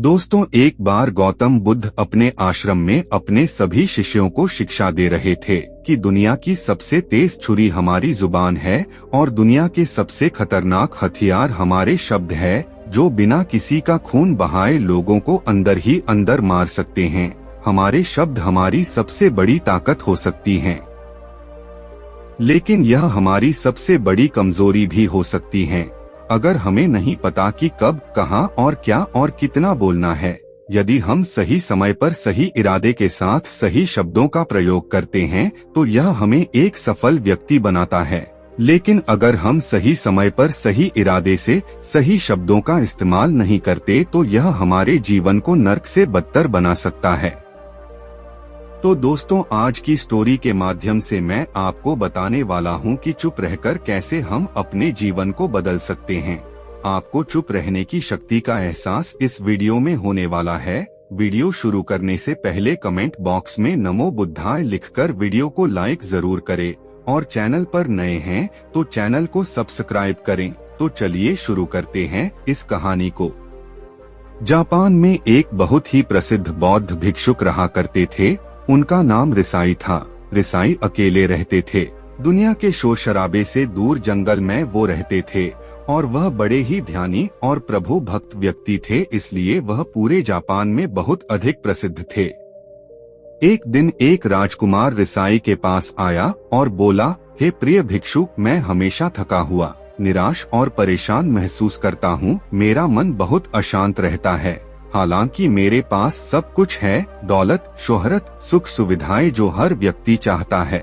दोस्तों, एक बार गौतम बुद्ध अपने आश्रम में अपने सभी शिष्यों को शिक्षा दे रहे थे कि दुनिया की सबसे तेज छुरी हमारी जुबान है और दुनिया के सबसे खतरनाक हथियार हमारे शब्द है, जो बिना किसी का खून बहाए लोगों को अंदर ही अंदर मार सकते हैं। हमारे शब्द हमारी सबसे बड़ी ताकत हो सकती हैं, लेकिन यह हमारी सबसे बड़ी कमजोरी भी हो सकती हैं। अगर हमें नहीं पता कि कब, कहां और क्या और कितना बोलना है। यदि हम सही समय पर सही इरादे के साथ सही शब्दों का प्रयोग करते हैं तो यह हमें एक सफल व्यक्ति बनाता है। लेकिन अगर हम सही समय पर सही इरादे से सही शब्दों का इस्तेमाल नहीं करते तो यह हमारे जीवन को नर्क से बदतर बना सकता है। तो दोस्तों, आज की स्टोरी के माध्यम से मैं आपको बताने वाला हूं कि चुप रहकर कैसे हम अपने जीवन को बदल सकते हैं। आपको चुप रहने की शक्ति का एहसास इस वीडियो में होने वाला है। वीडियो शुरू करने से पहले कमेंट बॉक्स में नमो बुद्धाय लिखकर वीडियो को लाइक जरूर करें और चैनल पर नए हैं तो चैनल को सब्सक्राइब करें। तो चलिए शुरू करते हैं इस कहानी को। जापान में एक बहुत ही प्रसिद्ध बौद्ध भिक्षुक रहा करते थे। उनका नाम रिसाई था। रिसाई अकेले रहते थे। दुनिया के शोर शराबे से दूर जंगल में वो रहते थे और वह बड़े ही ध्यानी और प्रभु भक्त व्यक्ति थे, इसलिए वह पूरे जापान में बहुत अधिक प्रसिद्ध थे। एक दिन एक राजकुमार रिसाई के पास आया और बोला, हे प्रिय भिक्षुक, मैं हमेशा थका हुआ, निराश और परेशान महसूस करता हूँ। मेरा मन बहुत अशांत रहता है। हालांकि मेरे पास सब कुछ है, दौलत, शोहरत, सुख सुविधाएं जो हर व्यक्ति चाहता है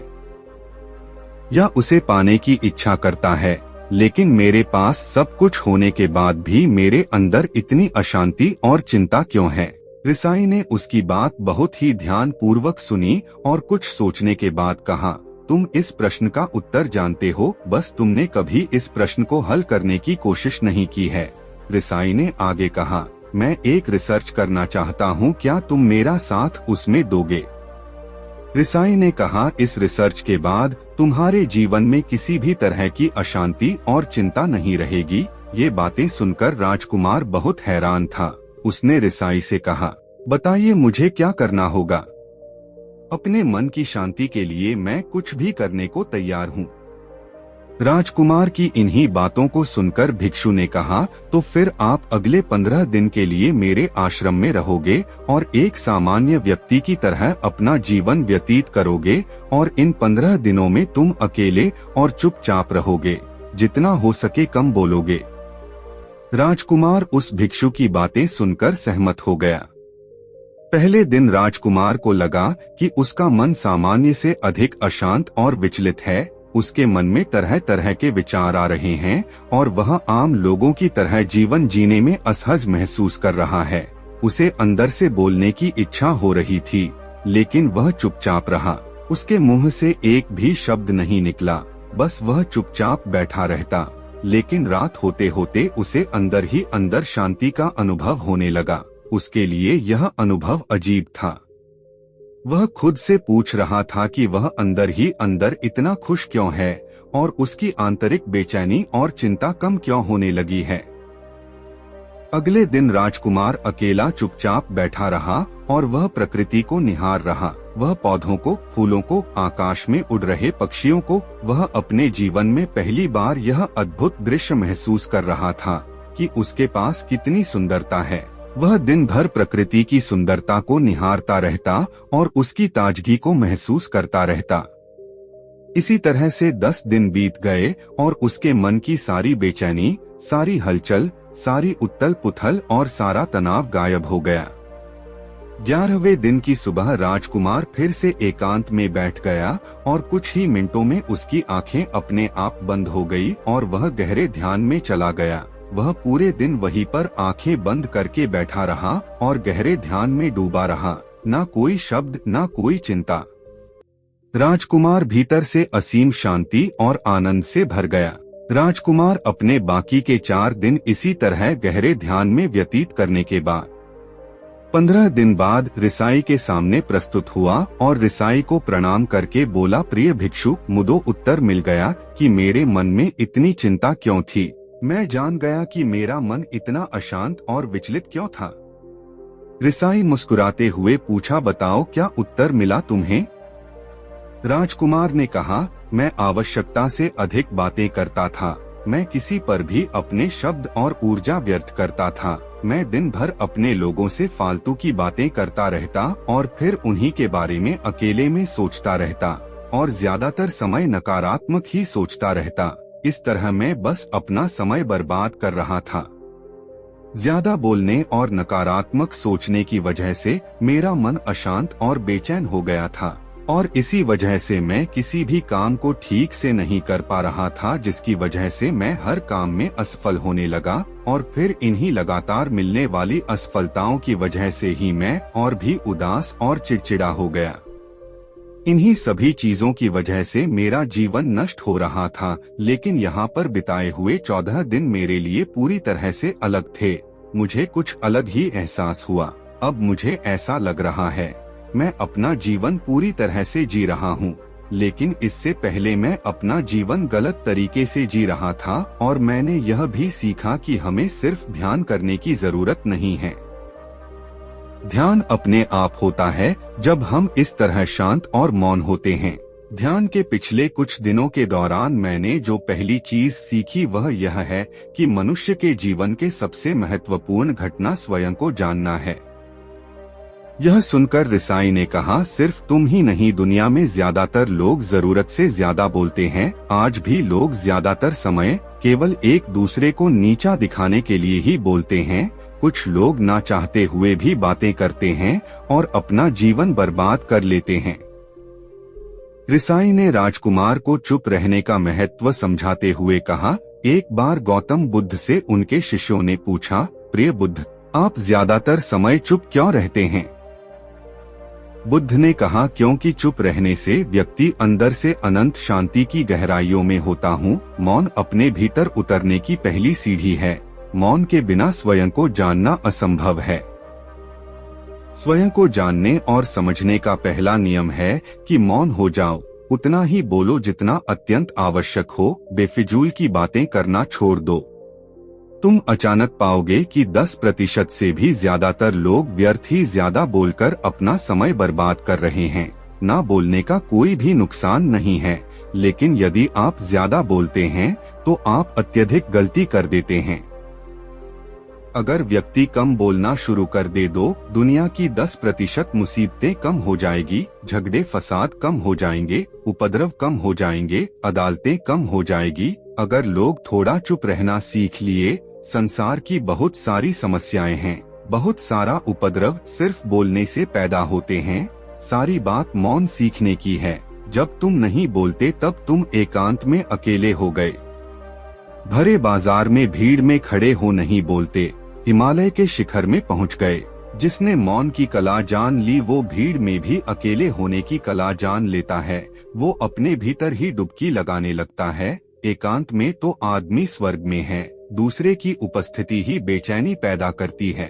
या उसे पाने की इच्छा करता है, लेकिन मेरे पास सब कुछ होने के बाद भी मेरे अंदर इतनी अशांति और चिंता क्यों है? रिसाई ने उसकी बात बहुत ही ध्यान पूर्वक सुनी और कुछ सोचने के बाद कहा, तुम इस प्रश्न का उत्तर जानते हो, बस तुमने कभी इस प्रश्न को हल करने की कोशिश नहीं की है। रिसाई ने आगे कहा, मैं एक रिसर्च करना चाहता हूँ, क्या तुम मेरा साथ उसमें दोगे? रिसाई ने कहा, इस रिसर्च के बाद तुम्हारे जीवन में किसी भी तरह की अशांति और चिंता नहीं रहेगी। ये बातें सुनकर राजकुमार बहुत हैरान था। उसने रिसाई से कहा, बताइए मुझे क्या करना होगा? अपने मन की शांति के लिए मैं कुछ भी करने को तैयार हूँ। राजकुमार की इन्हीं बातों को सुनकर भिक्षु ने कहा, तो फिर आप अगले 15 दिन के लिए मेरे आश्रम में रहोगे और एक सामान्य व्यक्ति की तरह अपना जीवन व्यतीत करोगे और इन 15 दिनों में तुम अकेले और चुपचाप रहोगे, जितना हो सके कम बोलोगे। राजकुमार उस भिक्षु की बातें सुनकर सहमत हो गया। पहले दिन राजकुमार को लगा कि उसका मन सामान्य से अधिक अशांत और विचलित है। उसके मन में तरह तरह के विचार आ रहे हैं और वह आम लोगों की तरह जीवन जीने में असहज महसूस कर रहा है। उसे अंदर से बोलने की इच्छा हो रही थी, लेकिन वह चुपचाप रहा। उसके मुंह से एक भी शब्द नहीं निकला, बस वह चुपचाप बैठा रहता। लेकिन रात होते होते उसे अंदर ही अंदर शांति का अनुभव होने लगा। उसके लिए यह अनुभव अजीब था। वह खुद से पूछ रहा था कि वह अंदर ही अंदर इतना खुश क्यों है और उसकी आंतरिक बेचैनी और चिंता कम क्यों होने लगी है। अगले दिन राजकुमार अकेला चुपचाप बैठा रहा और वह प्रकृति को निहार रहा। वह पौधों को, फूलों को, आकाश में उड़ रहे पक्षियों को, वह अपने जीवन में पहली बार यह अद्भुत दृश्य महसूस कर रहा था कि उसके पास कितनी सुंदरता है। वह दिन भर प्रकृति की सुंदरता को निहारता रहता और उसकी ताजगी को महसूस करता रहता। इसी तरह से 10 दिन बीत गए और उसके मन की सारी बेचैनी, सारी हलचल, सारी उथल पुथल और सारा तनाव गायब हो गया। 11वें दिन की सुबह राजकुमार फिर से एकांत में बैठ गया और कुछ ही मिनटों में उसकी आंखें अपने आप बंद हो गई और वह गहरे ध्यान में चला गया। वह पूरे दिन वहीं पर आंखें बंद करके बैठा रहा और गहरे ध्यान में डूबा रहा। ना कोई शब्द, ना कोई चिंता। राजकुमार भीतर से असीम शांति और आनंद से भर गया। राजकुमार अपने बाकी के 4 दिन इसी तरह गहरे ध्यान में व्यतीत करने के बाद 15 दिन बाद रिसाई के सामने प्रस्तुत हुआ और रिसाई को प्रणाम करके बोला, प्रिय भिक्षु, मुझे उत्तर मिल गया कि मेरे मन में इतनी चिंता क्यों थी। मैं जान गया कि मेरा मन इतना अशांत और विचलित क्यों था। रिसाई मुस्कुराते हुए पूछा, बताओ क्या उत्तर मिला तुम्हें? राजकुमार ने कहा, मैं आवश्यकता से अधिक बातें करता था। मैं किसी पर भी अपने शब्द और ऊर्जा व्यर्थ करता था। मैं दिन भर अपने लोगों से फालतू की बातें करता रहता और फिर उन्हीं के बारे में अकेले में सोचता रहता और ज्यादातर समय नकारात्मक ही सोचता रहता। इस तरह मैं बस अपना समय बर्बाद कर रहा था। ज्यादा बोलने और नकारात्मक सोचने की वजह से मेरा मन अशांत और बेचैन हो गया था और इसी वजह से मैं किसी भी काम को ठीक से नहीं कर पा रहा था, जिसकी वजह से मैं हर काम में असफल होने लगा और फिर इन्हीं लगातार मिलने वाली असफलताओं की वजह से ही मैं और भी उदास और चिड़चिड़ा हो गया। इन्हीं सभी चीजों की वजह से मेरा जीवन नष्ट हो रहा था, लेकिन यहाँ पर बिताए हुए 14 दिन मेरे लिए पूरी तरह से अलग थे। मुझे कुछ अलग ही एहसास हुआ। अब मुझे ऐसा लग रहा है मैं अपना जीवन पूरी तरह से जी रहा हूँ, लेकिन इससे पहले मैं अपना जीवन गलत तरीके से जी रहा था और मैंने यह भी सीखा कि हमें सिर्फ ध्यान करने की जरूरत नहीं है। ध्यान अपने आप होता है जब हम इस तरह शांत और मौन होते हैं। ध्यान के पिछले कुछ दिनों के दौरान मैंने जो पहली चीज सीखी वह यह है कि मनुष्य के जीवन के सबसे महत्वपूर्ण घटना स्वयं को जानना है। यह सुनकर रिसाई ने कहा, सिर्फ तुम ही नहीं, दुनिया में ज्यादातर लोग जरूरत से ज्यादा बोलते हैं। आज भी लोग ज्यादातर समय केवल एक दूसरे को नीचा दिखाने के लिए ही बोलते हैं। कुछ लोग ना चाहते हुए भी बातें करते हैं और अपना जीवन बर्बाद कर लेते हैं। रिसाई ने राजकुमार को चुप रहने का महत्व समझाते हुए कहा, एक बार गौतम बुद्ध से उनके शिष्यों ने पूछा, प्रिय बुद्ध, आप ज्यादातर समय चुप क्यों रहते हैं? बुद्ध ने कहा, क्योंकि चुप रहने से व्यक्ति अंदर से अनंत शांति की गहराइयों में होता हूँ। मौन अपने भीतर उतरने की पहली सीढ़ी है। मौन के बिना स्वयं को जानना असंभव है। स्वयं को जानने और समझने का पहला नियम है कि मौन हो जाओ। उतना ही बोलो जितना अत्यंत आवश्यक हो। बेफिजूल की बातें करना छोड़ दो। तुम अचानक पाओगे कि 10% से भी ज्यादातर लोग व्यर्थ ही ज्यादा बोलकर अपना समय बर्बाद कर रहे हैं। ना बोलने का कोई भी नुकसान नहीं है, लेकिन यदि आप ज्यादा बोलते हैं तो आप अत्यधिक गलती कर देते हैं। अगर व्यक्ति कम बोलना शुरू कर दे दो, दुनिया की 10% मुसीबतें कम हो जाएगी, झगड़े फसाद कम हो जाएंगे, उपद्रव कम हो जाएंगे, अदालतें कम हो जाएगी। अगर लोग थोड़ा चुप रहना सीख लिए, संसार की बहुत सारी समस्याएं हैं। बहुत सारा उपद्रव सिर्फ बोलने से पैदा होते हैं। सारी बात मौन सीखने की है। जब तुम नहीं बोलते तब तुम एकांत में अकेले हो गए। भरे बाजार में भीड़ में खड़े हो नहीं बोलते, हिमालय के शिखर में पहुंच गए। जिसने मौन की कला जान ली वो भीड़ में भी अकेले होने की कला जान लेता है। वो अपने भीतर ही डुबकी लगाने लगता है। एकांत में तो आदमी स्वर्ग में है। दूसरे की उपस्थिति ही बेचैनी पैदा करती है।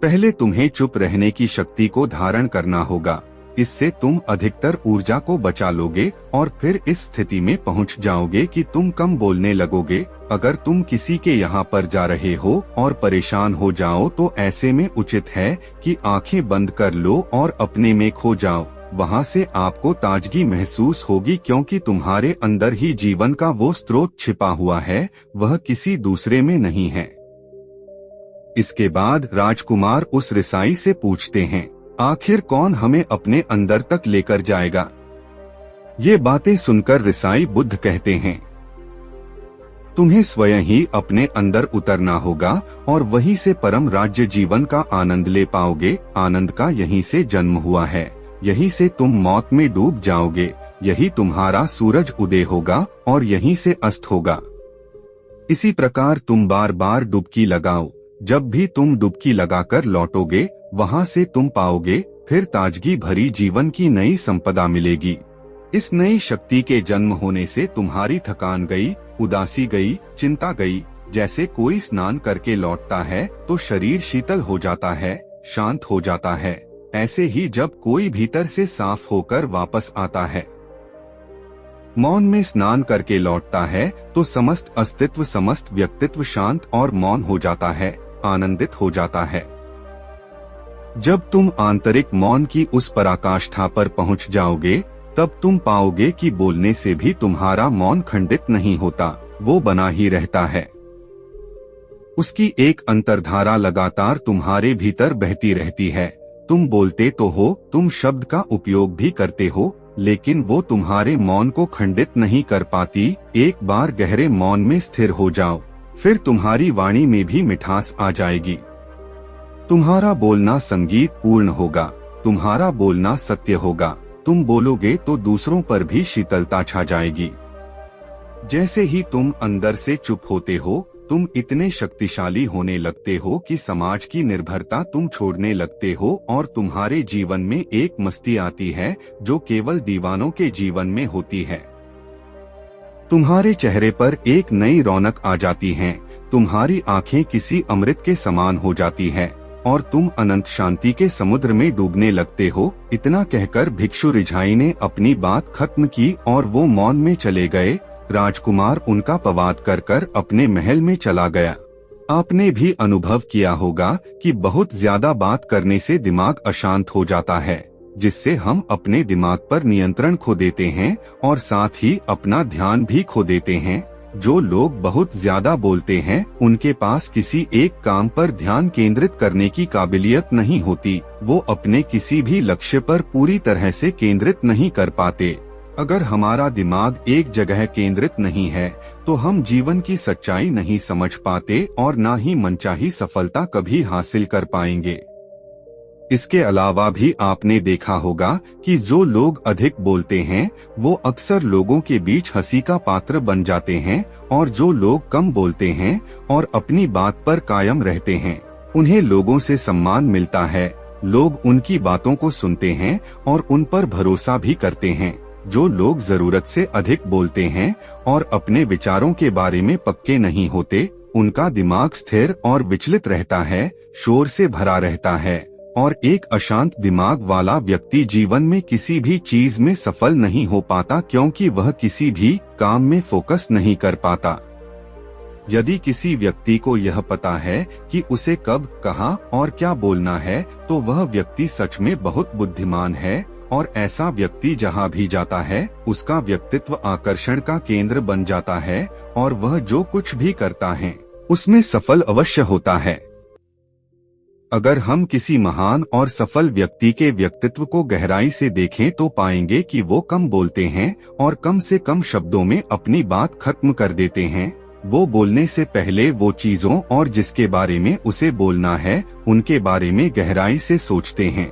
पहले तुम्हें चुप रहने की शक्ति को धारण करना होगा। इससे तुम अधिकतर ऊर्जा को बचा लोगे और फिर इस स्थिति में पहुंच जाओगे कि तुम कम बोलने लगोगे। अगर तुम किसी के यहाँ पर जा रहे हो और परेशान हो जाओ तो ऐसे में उचित है कि आंखें बंद कर लो और अपने में खो जाओ। वहाँ से आपको ताजगी महसूस होगी, क्योंकि तुम्हारे अंदर ही जीवन का वो स्रोत छिपा हुआ है, वह किसी दूसरे में नहीं है। इसके बाद राजकुमार उस रिसाई से पूछते हैं, आखिर कौन हमें अपने अंदर तक लेकर जाएगा? ये बातें सुनकर रिसाई बुद्ध कहते हैं, तुम्हें स्वयं ही अपने अंदर उतरना होगा और वहीं से परम राज्य जीवन का आनंद ले पाओगे। आनंद का यहीं से जन्म हुआ है। यहीं से तुम मौत में डूब जाओगे। यही तुम्हारा सूरज उदय होगा और यहीं से अस्त होगा। इसी प्रकार तुम बार बार डुबकी लगाओ। जब भी तुम डुबकी लगाकर लौटोगे, वहाँ से तुम पाओगे फिर ताजगी भरी जीवन की नई संपदा मिलेगी। इस नई शक्ति के जन्म होने से तुम्हारी थकान गई, उदासी गई, चिंता गई। जैसे कोई स्नान करके लौटता है तो शरीर शीतल हो जाता है, शांत हो जाता है। ऐसे ही जब कोई भीतर से साफ होकर वापस आता है, मौन में स्नान करके लौटता है, तो समस्त अस्तित्व, समस्त व्यक्तित्व शांत और मौन हो जाता है, आनंदित हो जाता है। जब तुम आंतरिक मौन की उस पराकाष्ठा पर पहुंच जाओगे, तब तुम पाओगे कि बोलने से भी तुम्हारा मौन खंडित नहीं होता, वो बना ही रहता है। उसकी एक अंतर्धारा लगातार तुम्हारे भीतर बहती रहती है। तुम बोलते तो हो, तुम शब्द का उपयोग भी करते हो, लेकिन वो तुम्हारे मौन को खंडित नहीं कर पाती। एक बार गहरे मौन में स्थिर हो जाओ, फिर तुम्हारी वाणी में भी मिठास आ जाएगी। तुम्हारा बोलना संगीत पूर्ण होगा, तुम्हारा बोलना सत्य होगा। तुम बोलोगे तो दूसरों पर भी शीतलता छा जाएगी। जैसे ही तुम अंदर से चुप होते हो, तुम इतने शक्तिशाली होने लगते हो कि समाज की निर्भरता तुम छोड़ने लगते हो और तुम्हारे जीवन में एक मस्ती आती है जो केवल दीवानों के जीवन में होती है। तुम्हारे चेहरे पर एक नई रौनक आ जाती है, तुम्हारी आंखें किसी अमृत के समान हो जाती है और तुम अनंत शांति के समुद्र में डूबने लगते हो। इतना कहकर भिक्षु रिझाई ने अपनी बात खत्म की और वो मौन में चले गए। राजकुमार उनका पवाद कर कर अपने महल में चला गया। आपने भी अनुभव किया होगा कि बहुत ज्यादा बात करने से दिमाग अशांत हो जाता है, जिससे हम अपने दिमाग पर नियंत्रण खो देते हैं और साथ ही अपना ध्यान भी खो देते हैं। जो लोग बहुत ज्यादा बोलते हैं, उनके पास किसी एक काम पर ध्यान केंद्रित करने की काबिलियत नहीं होती। वो अपने किसी भी लक्ष्य पर पूरी तरह से केंद्रित नहीं कर पाते। अगर हमारा दिमाग एक जगह केंद्रित नहीं है, तो हम जीवन की सच्चाई नहीं समझ पाते और ना ही मनचाही सफलता कभी हासिल कर पाएंगे। इसके अलावा भी आपने देखा होगा कि जो लोग अधिक बोलते हैं, वो अक्सर लोगों के बीच हंसी का पात्र बन जाते हैं और जो लोग कम बोलते हैं और अपनी बात पर कायम रहते हैं, उन्हें लोगों से सम्मान मिलता है। लोग उनकी बातों को सुनते हैं और उन पर भरोसा भी करते हैं। जो लोग जरूरत से अधिक बोलते हैं और अपने विचारों के बारे में पक्के नहीं होते, उनका दिमाग स्थिर और विचलित रहता है, शोर से भरा रहता है और एक अशांत दिमाग वाला व्यक्ति जीवन में किसी भी चीज में सफल नहीं हो पाता, क्योंकि वह किसी भी काम में फोकस नहीं कर पाता। यदि किसी व्यक्ति को यह पता है कि उसे कब, कहाँ और क्या बोलना है, तो वह व्यक्ति सच में बहुत बुद्धिमान है और ऐसा व्यक्ति जहाँ भी जाता है, उसका व्यक्तित्व आकर्षण का केंद्र बन जाता है और वह जो कुछ भी करता है, उसमें सफल अवश्य होता है। अगर हम किसी महान और सफल व्यक्ति के व्यक्तित्व को गहराई से देखें तो पाएंगे कि वो कम बोलते हैं और कम से कम शब्दों में अपनी बात खत्म कर देते हैं। वो बोलने से पहले वो चीजों और जिसके बारे में उसे बोलना है, उनके बारे में गहराई से सोचते हैं।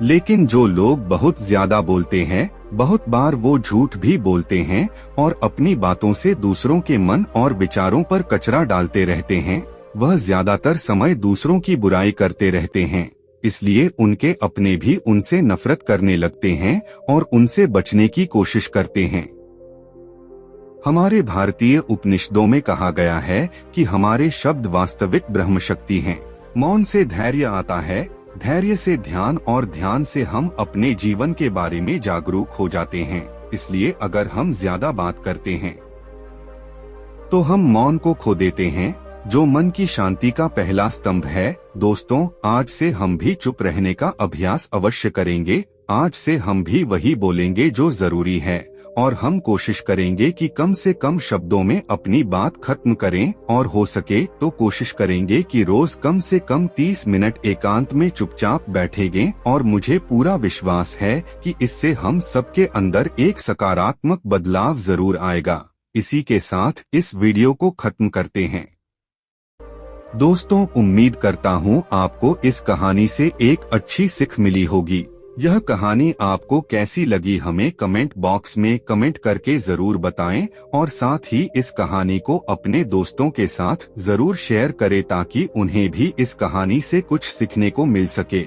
लेकिन जो लोग बहुत ज्यादा बोलते हैं, बहुत बार वो झूठ भी बोलते हैं और अपनी बातों से दूसरों के मन और विचारों पर कचरा डालते रहते हैं। वह ज्यादातर समय दूसरों की बुराई करते रहते हैं, इसलिए उनके अपने भी उनसे नफरत करने लगते हैं और उनसे बचने की कोशिश करते हैं। हमारे भारतीय उपनिषदों में कहा गया है कि हमारे शब्द वास्तविक ब्रह्म शक्ति हैं। मौन से धैर्य आता है, धैर्य से ध्यान और ध्यान से हम अपने जीवन के बारे में जागरूक हो जाते हैं। इसलिए अगर हम ज्यादा बात करते हैं तो हम मौन को खो देते हैं, जो मन की शांति का पहला स्तंभ है। दोस्तों, आज से हम भी चुप रहने का अभ्यास अवश्य करेंगे। आज से हम भी वही बोलेंगे जो जरूरी है और हम कोशिश करेंगे कि कम से कम शब्दों में अपनी बात खत्म करें और हो सके तो कोशिश करेंगे कि रोज कम से कम 30 मिनट एकांत में चुपचाप बैठेंगे और मुझे पूरा विश्वास है कि इससे हम सबके अंदर एक सकारात्मक बदलाव जरूर आएगा। इसी के साथ इस वीडियो को खत्म करते हैं। दोस्तों, उम्मीद करता हूँ आपको इस कहानी से एक अच्छी सीख मिली होगी। यह कहानी आपको कैसी लगी हमें कमेंट बॉक्स में कमेंट करके जरूर बताएं और साथ ही इस कहानी को अपने दोस्तों के साथ जरूर शेयर करें ताकि उन्हें भी इस कहानी से कुछ सीखने को मिल सके।